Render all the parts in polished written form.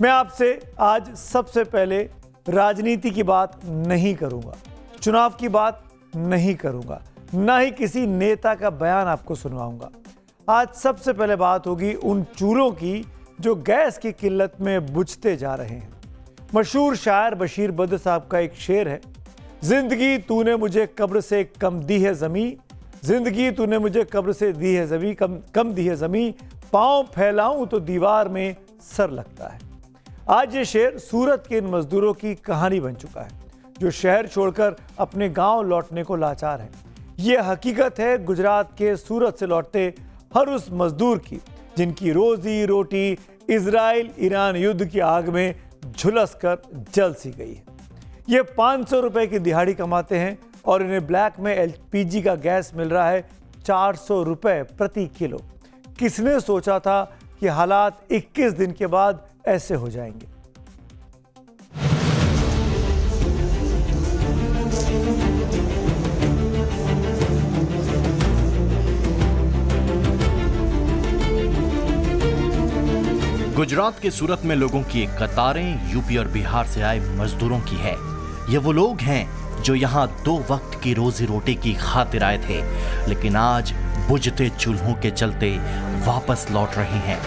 मैं आपसे आज सबसे पहले राजनीति की बात नहीं करूंगा, चुनाव की बात नहीं करूंगा, ना ही किसी नेता का बयान आपको सुनवाऊंगा। आज सबसे पहले बात होगी उन चूल्हों की जो गैस की किल्लत में बुझते जा रहे हैं। मशहूर शायर बशीर बद्र साहब का एक शेर है, जिंदगी तूने मुझे कब्र से कम दी है ज़मीं, जिंदगी तूने मुझे कब्र से दी है ज़मीं, कम दी है ज़मीं, पाँव फैलाऊं तो दीवार में सर लगता है। आज ये शेर सूरत के इन मजदूरों की कहानी बन चुका है जो शहर छोड़कर अपने गांव लौटने को लाचार हैं। ये हकीकत है गुजरात के सूरत से लौटते हर उस मजदूर की जिनकी रोजी रोटी इजराइल ईरान युद्ध की आग में झुलस कर जल सी गई है। ये 500 रुपए की दिहाड़ी कमाते हैं और इन्हें ब्लैक में एलपीजी का गैस मिल रहा है 400 रुपए प्रति किलो। किसने सोचा था कि हालात 21 दिन के बाद ऐसे हो जाएंगे। गुजरात के सूरत में लोगों की एक कतारें यूपी और बिहार से आए मजदूरों की है। ये वो लोग हैं जो यहाँ 2 वक्त की रोजी रोटी की खातिर आए थे, लेकिन आज बुझते चूल्हों के चलते वापस लौट रहे हैं।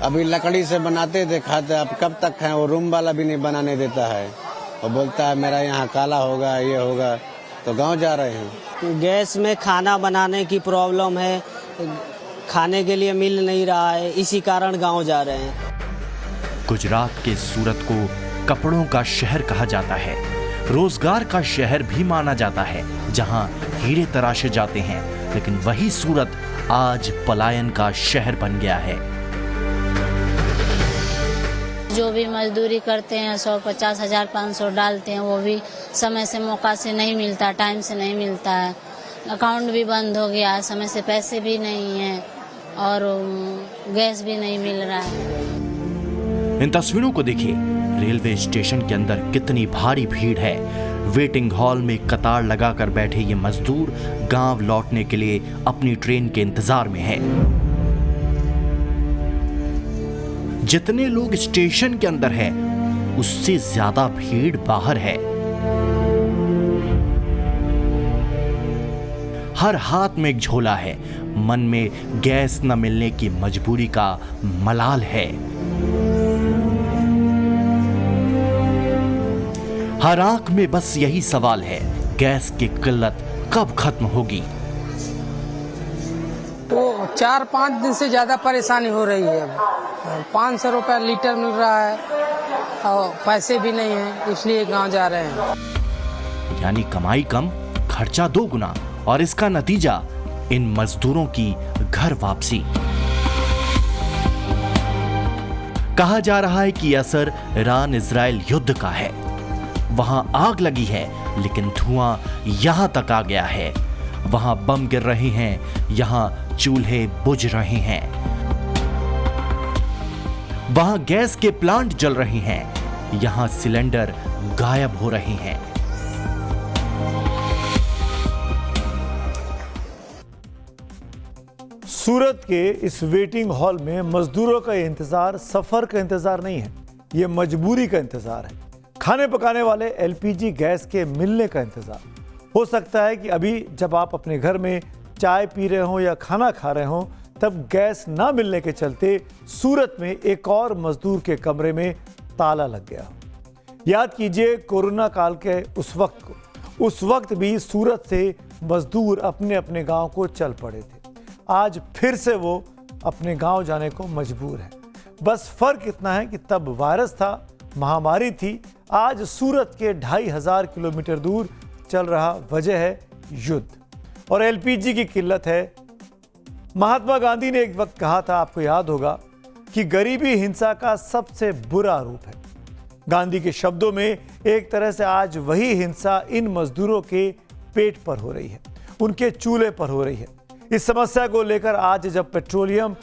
अभी लकड़ी से बनाते थे खाते, अब कब तक खाएं? वो रूम वाला भी नहीं बनाने देता है, वो बोलता है मेरा यहाँ काला होगा ये होगा, तो गांव जा रहे हैं। गैस में खाना बनाने की प्रॉब्लम है, खाने के लिए मिल नहीं रहा है, इसी कारण गांव जा रहे हैं। गुजरात के सूरत को कपड़ों का शहर कहा जाता है, रोजगार का शहर भी माना जाता है, जहां हीरे तराशे जाते हैं, लेकिन वही सूरत आज पलायन का शहर बन गया है। जो भी मजदूरी करते हैं 150 हजार 500 डालते हैं, वो भी समय से मौका से नहीं मिलता, टाइम से नहीं मिलता है। अकाउंट भी बंद हो गया है, समय से पैसे भी नहीं है और गैस भी नहीं मिल रहा है। इन तस्वीरों को देखिए, रेलवे स्टेशन के अंदर कितनी भारी भीड़ है। वेटिंग हॉल में कतार लगाकर बैठे ये मजदूर गांव लौटने के लिए अपनी ट्रेन के इंतजार में है। जितने लोग स्टेशन के अंदर है, उससे ज्यादा भीड़ बाहर है। हर हाथ में एक झोला है, मन में गैस न मिलने की मजबूरी का मलाल है। हर आंख में बस यही सवाल है, गैस की किल्लत कब खत्म होगी। तो 4-5 दिन से ज्यादा परेशानी हो रही है। 500 रुपया लीटर मिल रहा है और पैसे भी नहीं है, इसलिए गांव जा रहे हैं। यानी कमाई कम, खर्चा 2 गुना, और इसका नतीजा इन मजदूरों की घर वापसी। कहा जा रहा है कि असर ईरान इजराइल युद्ध का है। वहां आग लगी है, लेकिन धुआं यहां तक आ गया है। वहां बम गिर रहे हैं, यहां चूल्हे बुझ रहे हैं। वहां गैस के प्लांट जल रहे हैं, यहां सिलेंडर गायब हो रहे हैं। सूरत के इस वेटिंग हॉल में मजदूरों का इंतजार सफर का इंतजार नहीं है, यह मजबूरी का इंतजार है। खाने पकाने वाले एलपीजी गैस के मिलने का इंतजार। हो सकता है कि अभी जब आप अपने घर में चाय पी रहे हो या खाना खा रहे हो, तब गैस ना मिलने के चलते सूरत में एक और मजदूर के कमरे में ताला लग गया। याद कीजिए कोरोना काल के उस वक्त को, उस वक्त भी सूरत से मजदूर अपने अपने गांव को चल पड़े थे। आज फिर से वो अपने गांव जाने को मजबूर है। बस फर्क इतना है कि तब वायरस था, महामारी थी। आज सूरत के 2500 किलोमीटर दूर चल रहा वजह है युद्ध और एलपीजी की किल्लत है। महात्मा गांधी ने एक वक्त कहा था, आपको याद होगा, कि गरीबी हिंसा का सबसे बुरा रूप है। गांधी के शब्दों में एक तरह से आज वही हिंसा इन मजदूरों के पेट पर हो रही है, उनके चूल्हे पर हो रही है। इस समस्या को लेकर आज जब पेट्रोलियम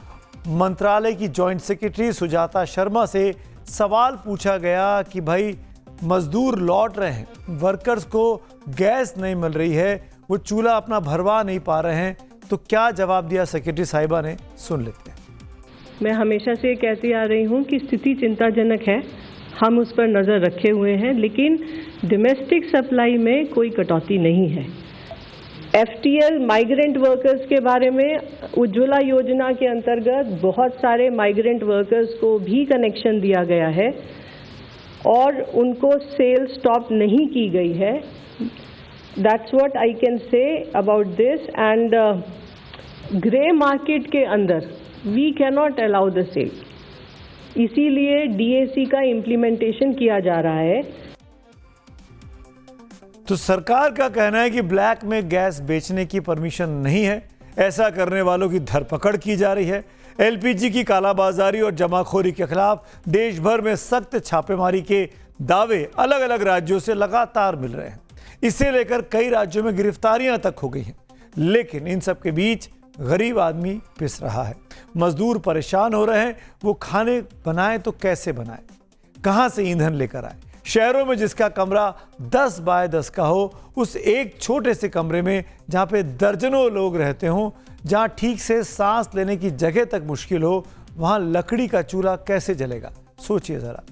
मंत्रालय की जॉइंट सेक्रेटरी सुजाता शर्मा से सवाल पूछा गया कि भाई मजदूर लौट रहे हैं, वर्कर्स को गैस नहीं मिल रही है, वो चूल्हा अपना भरवा नहीं पा रहे हैं, तो क्या जवाब दिया सेक्रेटरी साहिबा ने, सुन लेते हैं। मैं हमेशा से कहती आ रही हूँ कि स्थिति चिंताजनक है, हम उस पर नज़र रखे हुए हैं, लेकिन डोमेस्टिक सप्लाई में कोई कटौती नहीं है। FTL माइग्रेंट वर्कर्स के बारे में उज्ज्वला योजना के अंतर्गत बहुत सारे माइग्रेंट वर्कर्स को भी कनेक्शन दिया गया है और उनको सेल स्टॉप नहीं की गई है। That's what I can say about this. And grey market के अंदर we can not allow the sale, इसीलिए DAC का इम्प्लीमेंटेशन किया जा रहा है। तो सरकार का कहना है कि ब्लैक में गैस बेचने की परमिशन नहीं है, ऐसा करने वालों की धरपकड़ की जा रही है। LPG की कालाबाजारी और जमाखोरी के खिलाफ देश भर में सख्त छापेमारी के दावे अलग अलग राज्यों से लगातार मिल रहे हैं। इसे लेकर कई राज्यों में गिरफ्तारियां तक हो गई हैं। लेकिन इन सब के बीच गरीब आदमी पिस रहा है, मजदूर परेशान हो रहे हैं। वो खाने बनाए तो कैसे बनाए, कहां से ईंधन लेकर आए। शहरों में जिसका कमरा 10 बाय 10 का हो, उस एक छोटे से कमरे में जहां पे दर्जनों लोग रहते हों, जहां ठीक से सांस लेने की जगह तक मुश्किल हो, वहां लकड़ी का चूल्हा कैसे जलेगा। सोचिए जरा।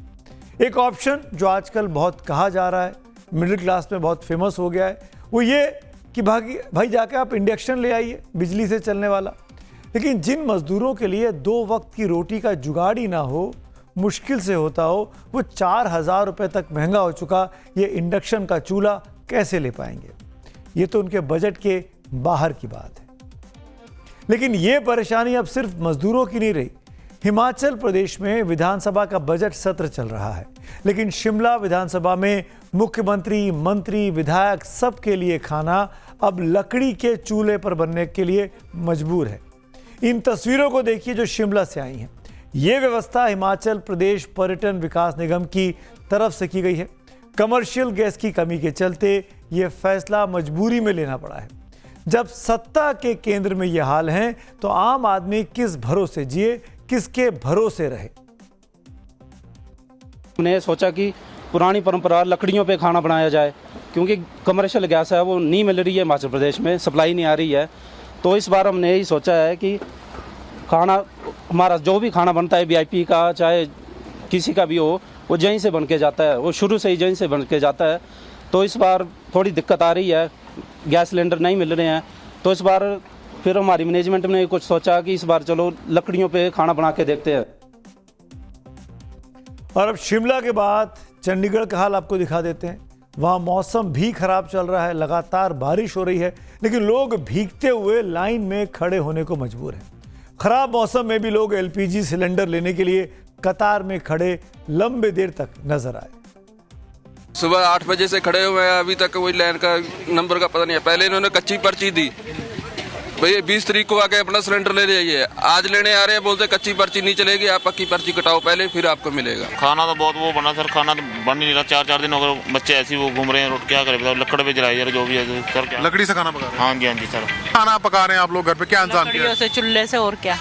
एक ऑप्शन जो आजकल बहुत कहा जा रहा है, मिडिल क्लास में बहुत फेमस हो गया है, वो ये कि भाई जाके आप इंडक्शन ले आइए, बिजली से चलने वाला। लेकिन जिन मजदूरों के लिए 2 वक्त की रोटी का जुगाड़ ही ना हो, मुश्किल से होता हो, वो 4000 रुपये तक महंगा हो चुका ये इंडक्शन का चूल्हा कैसे ले पाएंगे। ये तो उनके बजट के बाहर की बात है। लेकिन ये परेशानी अब सिर्फ मजदूरों की नहीं रही। हिमाचल प्रदेश में विधानसभा का बजट सत्र चल रहा है, लेकिन शिमला विधानसभा में मुख्यमंत्री, मंत्री, विधायक सबके लिए खाना अब लकड़ी के चूल्हे पर बनने के लिए मजबूर है। इन तस्वीरों को देखिए जो शिमला से आई हैं। ये व्यवस्था हिमाचल प्रदेश पर्यटन विकास निगम की तरफ से की गई है। कमर्शियल गैस की कमी के चलते ये फैसला मजबूरी में लेना पड़ा है। जब सत्ता के केंद्र में ये हाल है तो आम आदमी किस भरोसे जिए, किसके भरोसे रहे। हमने सोचा कि पुरानी परंपरा लकड़ियों पे खाना बनाया जाए, क्योंकि कमर्शियल गैस है वो नहीं मिल रही है हिमाचल प्रदेश में, सप्लाई नहीं आ रही है। तो इस बार हमने यही सोचा है कि खाना हमारा जो भी खाना बनता है VIP का चाहे किसी का भी हो, वो यहीं से बन के जाता है, वो शुरू से ही यहीं से बन के जाता है। तो इस बार थोड़ी दिक्कत आ रही है, गैस सिलेंडर नहीं मिल रहे हैं। तो इस बार फिर हमारी मैनेजमेंट ने कुछ सोचा कि इस बार चलो लकड़ियों पे खाना बना के देखते हैं। और अब शिमला के बाद चंडीगढ़ का हाल आपको दिखा देते हैं। वहाँ मौसम भी खराब चल रहा है, लगातार बारिश हो रही है, लेकिन लोग भीगते हुए लाइन में खड़े होने को मजबूर हैं। खराब मौसम में भी लोग LPG सिलेंडर लेने के लिए कतार में खड़े लंबे देर तक नजर आए। सुबह 8 बजे से खड़े हुए हैं, अभी तक वही लाइन का नंबर का पता नहीं है। पहले इन्होंने कच्ची पर्ची दी, भैया 20 तारीख को आके अपना सिलेंडर ले जाइए। आज लेने आ रहे हैं, बोलते कच्ची पर्ची नहीं चलेगी, आप पक्की पर्ची कटाओ पहले फिर आपको मिलेगा। खाना तो बहुत वो बना सर, खाना तो बन नहीं रहा। 4-4 दिन हो गए, बच्चे ऐसे ही वो घूम रहे हैं। क्या करें बताओ, लकड़ पे जलाए यार जो भी है सर। क्या लकड़ी से खाना पका रहे हैं? हाँ जी सर। खाना पका रहे हैं आप लोग घर पे, क्या इंतजाम किया? से, चूल्हे से, और क्या।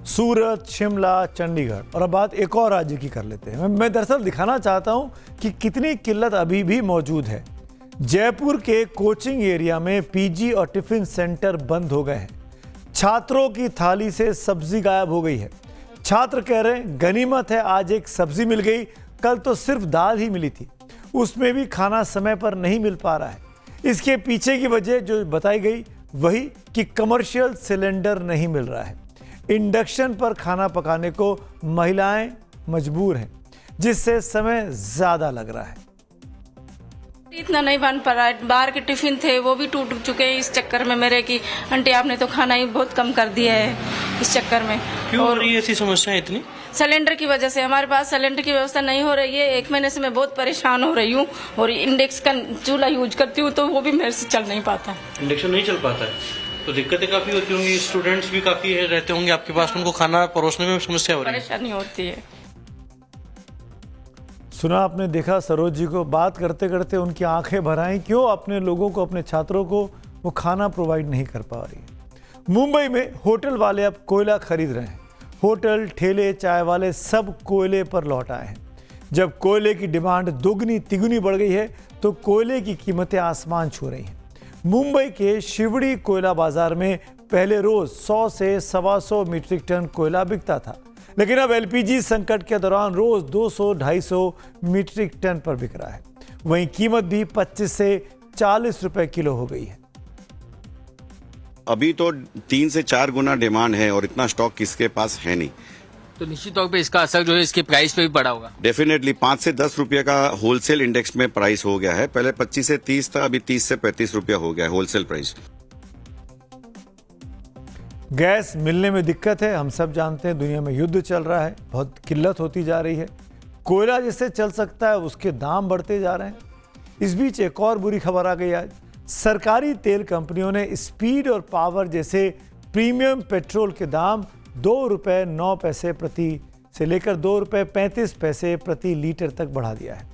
सूरत, शिमला, चंडीगढ़ और अब बात एक और राज्य की कर लेते हैं। मैं दरअसल दिखाना चाहता हूं कि कितनी किल्लत अभी भी मौजूद है। जयपुर के कोचिंग एरिया में PG और टिफिन सेंटर बंद हो गए हैं। छात्रों की थाली से सब्जी गायब हो गई है। छात्र कह रहे हैं गनीमत है आज एक सब्जी मिल गई, कल तो सिर्फ दाल ही मिली थी, उसमें भी खाना समय पर नहीं मिल पा रहा है। इसके पीछे की वजह जो बताई गई वही कि कमर्शियल सिलेंडर नहीं मिल रहा है। इंडक्शन पर खाना पकाने को महिलाएं मजबूर हैं, जिससे समय ज्यादा लग रहा है। इतना नहीं बन पा रहा है। बाहर के टिफिन थे वो भी टूट चुके हैं इस चक्कर में मेरे की आंटी आपने तो खाना ही बहुत कम कर दिया है इस चक्कर में। क्यों हो रही है ऐसी समस्याएं इतनी? सिलेंडर की वजह से हमारे पास सिलेंडर की व्यवस्था नहीं हो रही है। 1 महीने से मैं बहुत परेशान हो रही हूँ और इंडक्शन का चूल्हा यूज करती हूँ तो वो भी मेरे से चल नहीं पाता है। इंडक्शन नहीं चल पाता है तो दिक्कतें काफी होती होंगी। स्टूडेंट्स भी काफी रहते होंगे आपके पास, उनको खाना परोसने में समस्या हो रही है, परेशानी होती है। सुना आपने, देखा सरोज जी को बात करते करते उनकी आंखें भर आईं। क्यों अपने लोगों को, अपने छात्रों को वो खाना प्रोवाइड नहीं कर पा रही है। मुंबई में होटल वाले अब कोयला खरीद रहे हैं। होटल, ठेले, चाय वाले सब कोयले पर लौट आए हैं। जब कोयले की डिमांड दोगुनी तिगुनी बढ़ गई है तो कोयले की कीमतें आसमान छू रही हैं। मुंबई के शिवड़ी कोयला बाजार में पहले रोज 100 से 125 मीट्रिक टन कोयला बिकता था, लेकिन अब एलपीजी संकट के दौरान रोज 200-250 मीट्रिक टन पर बिक रहा है। वहीं कीमत भी 25 से 40 रुपए किलो हो गई है। अभी तो 3 से 4 गुना डिमांड है और इतना स्टॉक किसके पास है नहीं, तो निश्चित तौर पे इसका असर जो है इसके प्राइस पे भी पड़ा होगा। डेफिनेटली 5 से 10 रुपये का होलसेल इंडेक्स में प्राइस हो गया है। पहले 25 से 30 था, अभी 30 से 35 रुपया हो गया है होलसेल प्राइस। गैस मिलने में दिक्कत है, हम सब जानते हैं। दुनिया में युद्ध चल रहा है, बहुत किल्लत होती जा रही है। कोयला जिससे चल सकता है उसके दाम बढ़ते जा रहे हैं। इस बीच एक और बुरी खबर आ गई आज। सरकारी तेल कंपनियों ने स्पीड और पावर जैसे प्रीमियम पेट्रोल के दाम 2 रुपये 9 पैसे प्रति से लेकर 2 रुपये 35 पैसे प्रति लीटर तक बढ़ा दिया है।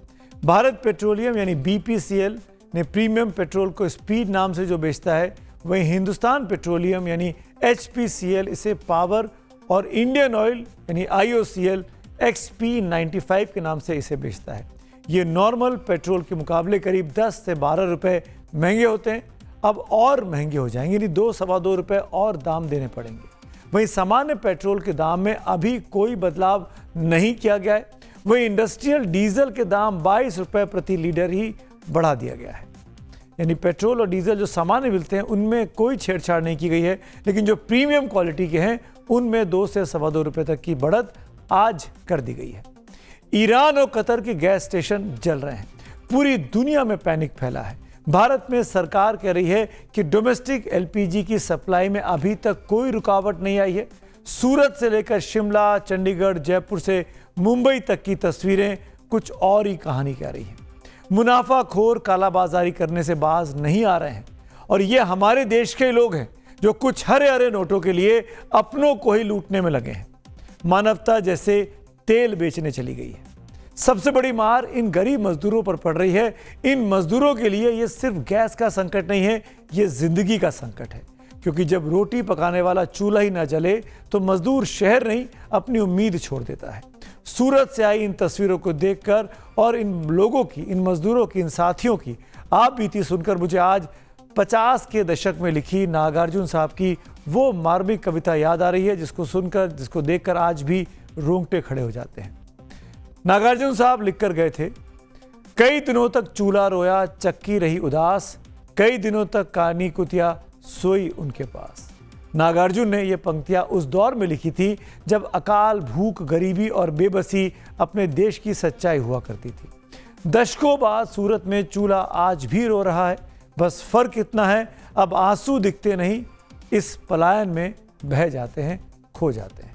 भारत पेट्रोलियम यानी बीपीसीएल ने प्रीमियम पेट्रोल को स्पीड नाम से जो बेचता है, वहीं हिंदुस्तान पेट्रोलियम यानी एचपीसीएल इसे पावर और इंडियन ऑयल यानी आईओसीएल XP95 के नाम से इसे बेचता है। ये नॉर्मल पेट्रोल के मुकाबले करीब 10 से 12 रुपए महंगे होते हैं। अब और महंगे हो जाएंगे, यानी 2-2.25 रुपए और दाम देने पड़ेंगे। वहीं सामान्य पेट्रोल के दाम में अभी कोई बदलाव नहीं किया गया है। वहीं इंडस्ट्रियल डीजल के दाम 22 रुपए प्रति लीटर ही बढ़ा दिया गया है। यानी पेट्रोल और डीजल जो सामान्य मिलते हैं उनमें कोई छेड़छाड़ नहीं की गई है, लेकिन जो प्रीमियम क्वालिटी के हैं उनमें 2 से 2.25 रुपए तक की बढ़त आज कर दी गई है। ईरान और कतर के गैस स्टेशन जल रहे हैं। पूरी दुनिया में पैनिक फैला है। भारत में सरकार कह रही है कि डोमेस्टिक एलपीजी की सप्लाई में अभी तक कोई रुकावट नहीं आई है। सूरत से लेकर शिमला, चंडीगढ़, जयपुर से मुंबई तक की तस्वीरें कुछ और ही कहानी कह रही हैं। मुनाफाखोर कालाबाजारी करने से बाज नहीं आ रहे हैं और ये हमारे देश के लोग हैं जो कुछ हरे हरे नोटों के लिए अपनों को ही लूटने में लगे हैं। मानवता जैसे तेल बेचने चली गई है। सबसे बड़ी मार इन गरीब मजदूरों पर पड़ रही है। इन मजदूरों के लिए ये सिर्फ गैस का संकट नहीं है, ये जिंदगी का संकट है, क्योंकि जब रोटी पकाने वाला चूल्हा ही ना जले तो मजदूर शहर नहीं अपनी उम्मीद छोड़ देता है। सूरत से आई इन तस्वीरों को देखकर और इन लोगों की, इन मजदूरों की, इन साथियों की आप बीती सुनकर मुझे आज 50 के दशक में लिखी नागार्जुन साहब की वो मार्मिक कविता याद आ रही है, जिसको सुनकर, जिसको देखकर आज भी रोंगटे खड़े हो जाते हैं। नागार्जुन साहब लिखकर गए थे, कई दिनों तक चूल्हा रोया, चक्की रही उदास, कई दिनों तक कानी कुतिया सोई उनके पास। नागार्जुन ने ये पंक्तियां उस दौर में लिखी थी जब अकाल, भूख, गरीबी और बेबसी अपने देश की सच्चाई हुआ करती थी। दशकों बाद सूरत में चूल्हा आज भी रो रहा है, बस फर्क इतना है अब आंसू दिखते नहीं, इस पलायन में बह जाते हैं, खो जाते हैं।